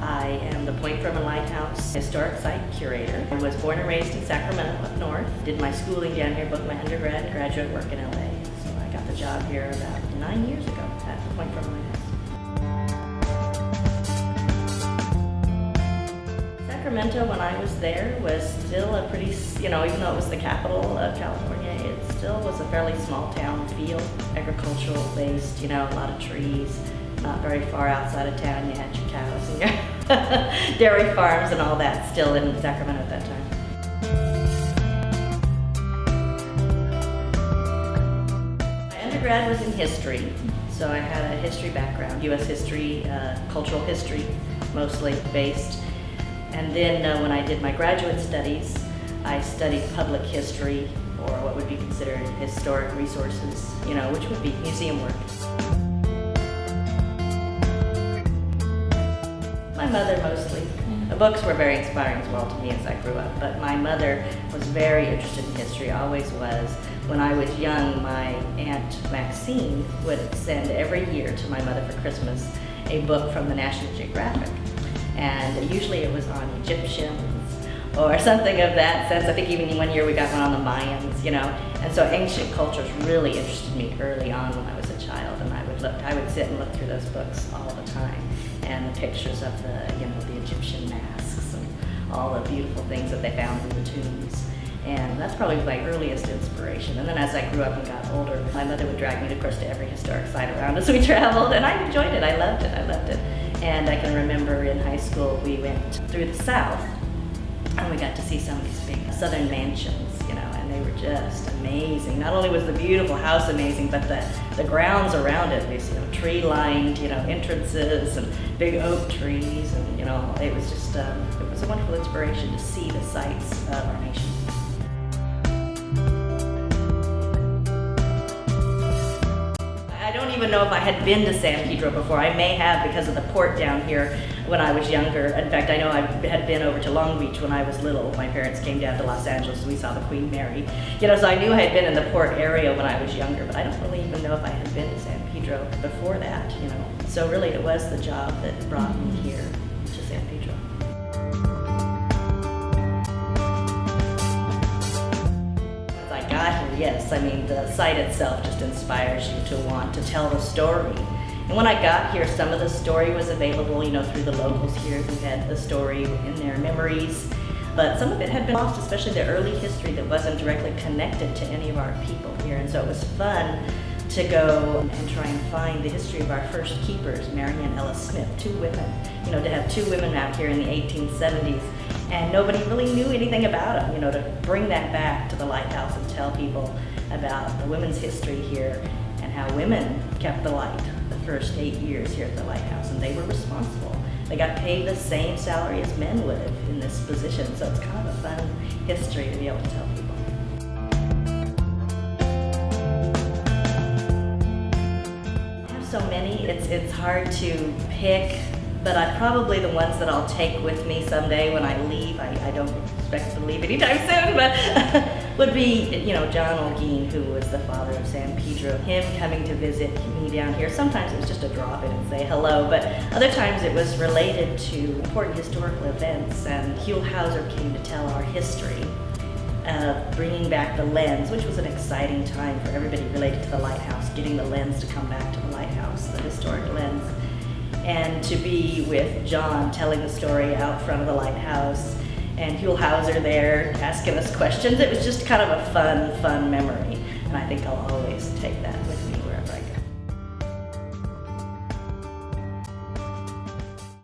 I am the Point Fermin Lighthouse Historic Site Curator. I was born and raised in Sacramento up north. Did my schooling down here, both my undergrad and graduate work in LA. So I got the job here about 9 years ago at the Point Fermin Lighthouse. Sacramento, when I was there, was still a pretty, even though it was the capital of California, it still was a fairly small town feel, agricultural based, a lot of trees. Not very far outside of town, you had your cows and your dairy farms and all that still in Sacramento at that time. My undergrad was in history, so I had a history background, U.S. history, cultural history mostly based. And then when I did my graduate studies, I studied public history, or what would be considered historic resources, which would be museum work. My mother mostly. The books were very inspiring as well to me as I grew up, but my mother was very interested in history, always was. When I was young, my Aunt Maxine would send every year to my mother for Christmas a book from the National Geographic. And usually it was on Egyptians or something of that sense. I think even one year we got one on the Mayans, And so ancient cultures really interested me early on when I was a child, and I would sit and look through those books all the time. And the pictures of the Egyptian masks and all the beautiful things that they found in the tombs. And that's probably my earliest inspiration. And then as I grew up and got older, my mother would drag me, of course, to every historic site around as we traveled, and I enjoyed it. I loved it. And I can remember in high school we went through the South, and we got to see some of these big southern mansions, and they were just amazing. Not only was the beautiful house amazing, but the grounds around it, these tree-lined, entrances and big oak trees, and it was just it was a wonderful inspiration to see the sights of our nation. I don't even know if I had been to San Pedro before. I may have because of the port down here when I was younger. In fact, I know I had been over to Long Beach when I was little. My parents came down to Los Angeles and we saw the Queen Mary. So I knew I had been in the port area when I was younger, but I don't really even know if I had been to San Pedro before that, So really it was the job that brought me here to San Pedro. Yes, the site itself just inspires you to want to tell the story. And when I got here, some of the story was available, through the locals here who had the story in their memories. But some of it had been lost, especially the early history that wasn't directly connected to any of our people here. And so it was fun to go and try and find the history of our first keepers, Mary and Ella Smith, 2 women. To have 2 women out here in the 1870s. And nobody really knew anything about them, to bring that back to the lighthouse and tell people about the women's history here and how women kept the light the first 8 years here at the lighthouse, and they were responsible. They got paid the same salary as men would have in this position, so it's kind of a fun history to be able to tell people. I have so many, it's hard to pick. But probably the ones that I'll take with me someday when I leave, I don't expect to leave anytime soon, but would be, John Olguin, who was the father of San Pedro. Him coming to visit me down here. Sometimes it was just a drop in and say hello, but other times it was related to important historical events, and Huell Hauser came to tell our history of bringing back the lens, which was an exciting time for everybody related to the lighthouse, getting the lens to come back to the lighthouse, the historic lens. And to be with John telling the story out front of the lighthouse, and Huell Hauser there asking us questions. It was just kind of a fun memory. And I think I'll always take that with me wherever